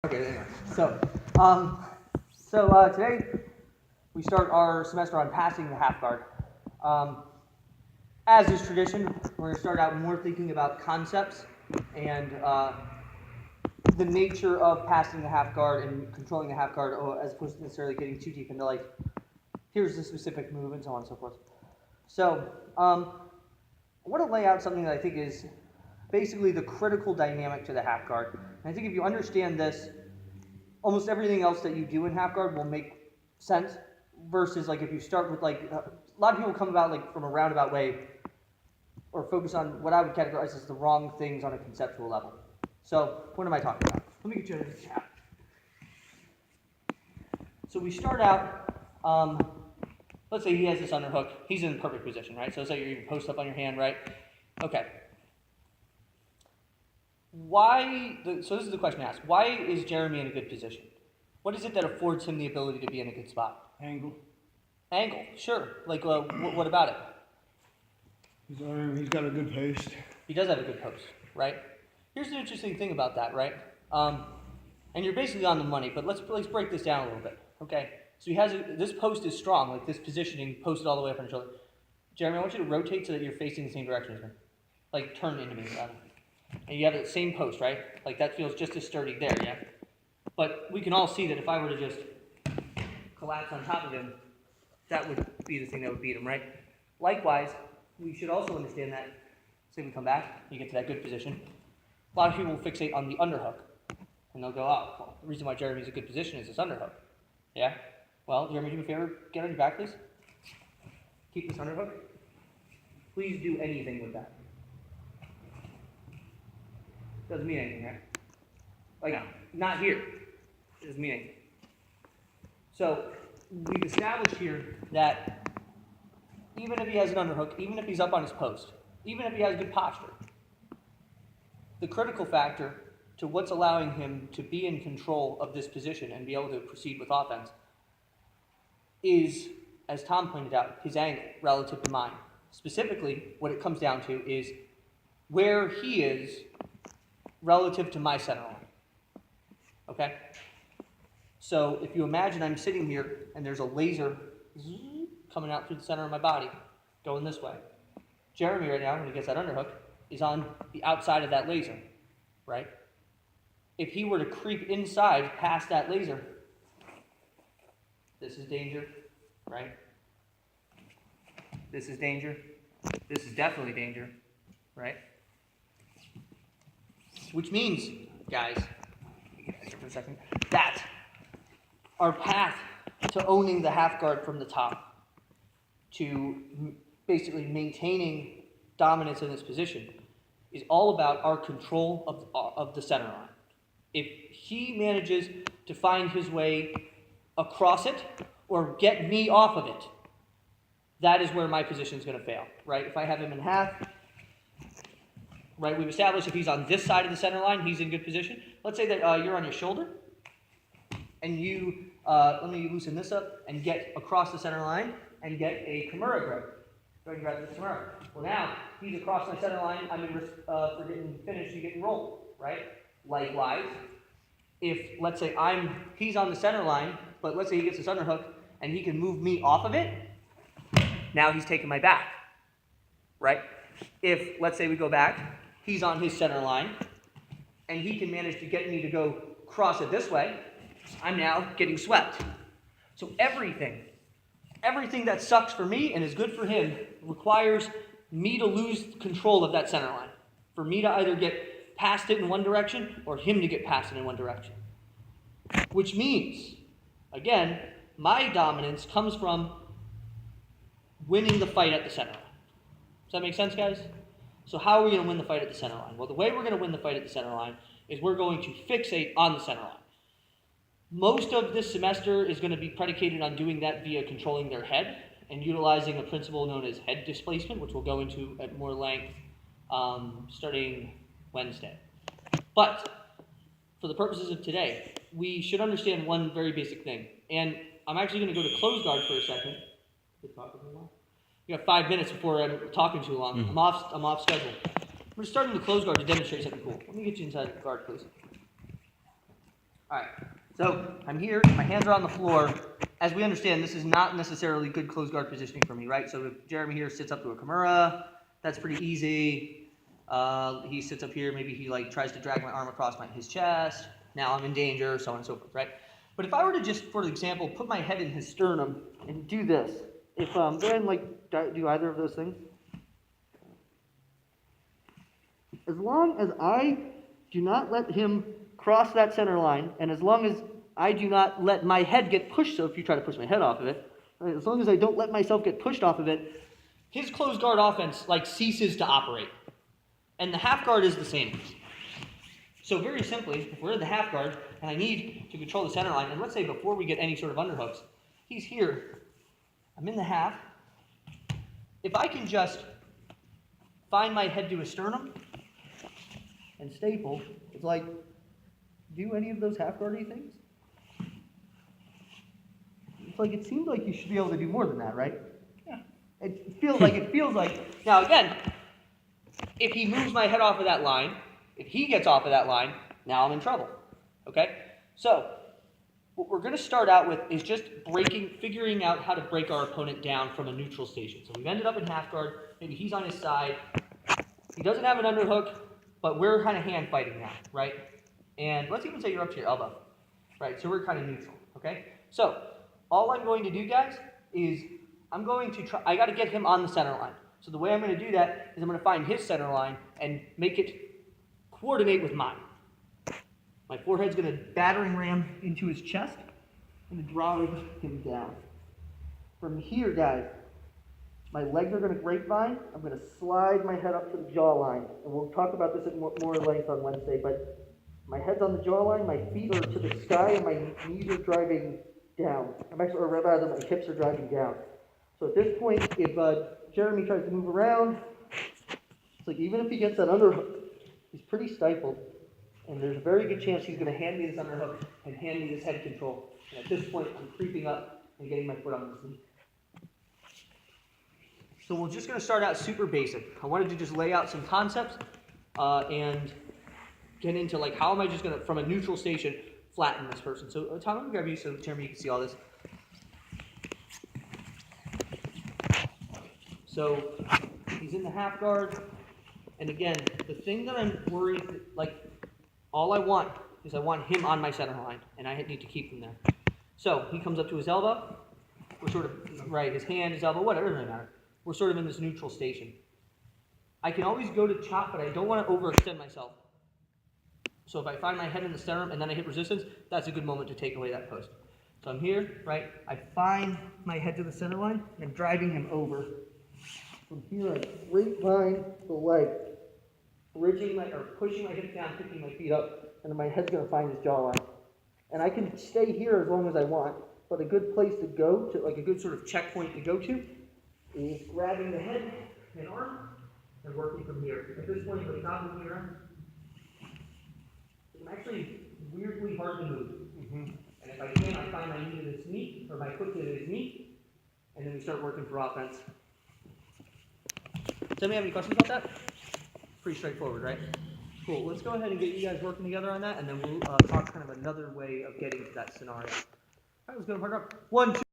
Okay, anyway. Today we start our semester on passing the half guard. As is tradition, we're going to start out more thinking about concepts and the nature of passing the half guard and controlling the half guard, as opposed to necessarily getting too deep into like, here's the specific move and so on and so forth. So, I want to lay out something that I think is basically the critical dynamic to the half guard. And I think if you understand this, almost everything else that you do in half guard will make sense, versus like if you start with like, a lot of people come about like from a roundabout way or focus on what I would categorize as the wrong things on a conceptual level. So what am I talking about? Let me get you a recap. So we start out, let's say he has this underhook. He's in perfect position, right? So let's say you're even post up on your hand, right? Okay. So this is the question asked. Why is Jeremy in a good position? What is it that affords him the ability to be in a good spot? Angle. Angle, sure. Like, what about it? He's got a good post. He does have a good post, right? Here's the interesting thing about that, right? And you're basically on the money, but let's break this down a little bit, okay? So he has this post is strong, like this positioning, posted all the way up on your shoulder. Jeremy, I want you to rotate so that you're facing the same direction as me. Like, turn into me, rather. And you have the same post, right? Like, that feels just as sturdy there, yeah? But we can all see that if I were to just collapse on top of him, that would be the thing that would beat him, right? Likewise, we should also understand that, say we come back, you get to that good position, a lot of people will fixate on the underhook. And they'll go, oh, well, the reason why Jeremy's a good position is this underhook. Yeah? Well, Jeremy, do me a favor, get on your back, please. Keep this underhook. Please do anything with that. Doesn't mean anything, right? Like, no, not here. It doesn't mean anything. So, we've established here that even if he has an underhook, even if he's up on his post, even if he has good posture, the critical factor to what's allowing him to be in control of this position and be able to proceed with offense is, as Tom pointed out, his angle relative to mine. Specifically, what it comes down to is where he is relative to my center line. Okay? So if you imagine I'm sitting here and there's a laser coming out through the center of my body, going this way. Jeremy right now, when he gets that underhook, is on the outside of that laser, right? If he were to creep inside past that laser, this is danger, right? This is danger. This is definitely danger, right? Which means, guys, for a second, that our path to owning the half guard from the top, to basically maintaining dominance in this position, is all about our control of the center line. If he manages to find his way across it or get me off of it, that is where my position is going to fail, right? If I have him in half, right, we've established if he's on this side of the center line, he's in good position. Let's say that you're on your shoulder, and you, let me loosen this up, and get across the center line, and get a Kimura grip. Go ahead and grab this Kimura. Well now, he's across my center line, I'm in risk for getting finished and getting rolled, right? Likewise, if, let's say he's on the center line, but let's say he gets this underhook, and he can move me off of it, now he's taking my back, right? If, let's say we go back, he's on his center line, and he can manage to get me to go cross it this way, I'm now getting swept. So everything that sucks for me and is good for him requires me to lose control of that center line. For me to either get past it in one direction or him to get past it in one direction. Which means, again, my dominance comes from winning the fight at the center line. Does that make sense, guys? So how are we going to win the fight at the center line? Well, the way we're going to win the fight at the center line is we're going to fixate on the center line. Most of this semester is going to be predicated on doing that via controlling their head and utilizing a principle known as head displacement, which we'll go into at more length starting Wednesday. But for the purposes of today, we should understand one very basic thing. And I'm actually going to go to close guard for a second. We got 5 minutes before I'm talking too long. I'm off schedule. I'm going to start in the close guard to demonstrate something cool. Let me get you inside the guard, please. All right, so I'm here, my hands are on the floor. As we understand, this is not necessarily good closed guard positioning for me, right? So if Jeremy here sits up to a Kimura, that's pretty easy. He sits up here, maybe he like tries to drag my arm across his chest. Now I'm in danger, so on and so forth, right? But if I were to just, for example, put my head in his sternum and do this, if go ahead and like do either of those things. As long as I do not let him cross that center line, and as long as I do not let my head get pushed, so if you try to push my head off of it, right, as long as I don't let myself get pushed off of it, his closed guard offense like ceases to operate. And the half guard is the same. So very simply, if we're in the half guard, and I need to control the center line, and let's say before we get any sort of underhooks, he's here, I'm in the half. If I can just find my head to his sternum and staple, it's like, do any of those half guardy things? It's like, it seems like you should be able to do more than that, right? Yeah. It feels like, now again, if he moves my head off of that line, if he gets off of that line, now I'm in trouble, okay? So, what we're gonna start out with is just figuring out how to break our opponent down from a neutral station. So we've ended up in half guard, maybe he's on his side, he doesn't have an underhook, but we're kind of hand fighting now, right? And let's even say you're up to your elbow, right? So we're kind of neutral, okay? So, all I'm going to do, guys, is I'm going to try, I gotta get him on the center line. So the way I'm gonna do that is I'm gonna find his center line and make it coordinate with mine. My forehead's gonna battering ram into his chest and drive him down. From here, guys, my legs are gonna grapevine. I'm gonna slide my head up to the jawline. And we'll talk about this at more length on Wednesday, but my head's on the jawline, my feet are to the sky, and my knees are driving down. Or rather, my hips are driving down. So at this point, if Jeremy tries to move around, it's like even if he gets that underhook, he's pretty stifled. And there's a very good chance he's going to hand me this underhook and hand me this head control. And at this point, I'm creeping up and getting my foot on this knee. So we're just going to start out super basic. I wanted to just lay out some concepts and get into like how am I just going to, from a neutral station, flatten this person. So Tom, let me grab you so Jeremy, you can see all this. So he's in the half guard. And again, the thing that I'm worried, like, all I want is I want him on my center line, and I need to keep him there. So he comes up to his elbow. We're sort of, right, his hand, his elbow, whatever, doesn't matter. We're sort of in this neutral station. I can always go to chop, but I don't want to overextend myself. So if I find my head in the sternum and then I hit resistance, that's a good moment to take away that post. So I'm here, right? I find my head to the center line, and I'm driving him over. From here, I grapevine the leg, pushing my hips down, picking my feet up, and then my head's going to find his jawline. And I can stay here as long as I want, but a good place to go, to like a good sort of checkpoint to go to, is grabbing the head and arm and working from here. At this point, like not moving around, I'm actually weirdly hard to move. And if I can, I find my knee to his knee, or my foot to his knee, and then we start working for offense. Does anybody have any questions about that? Pretty straightforward, right? Cool. Let's go ahead and get you guys working together on that, and then we'll talk kind of another way of getting to that scenario. All right, let's go to part up. 1, 2.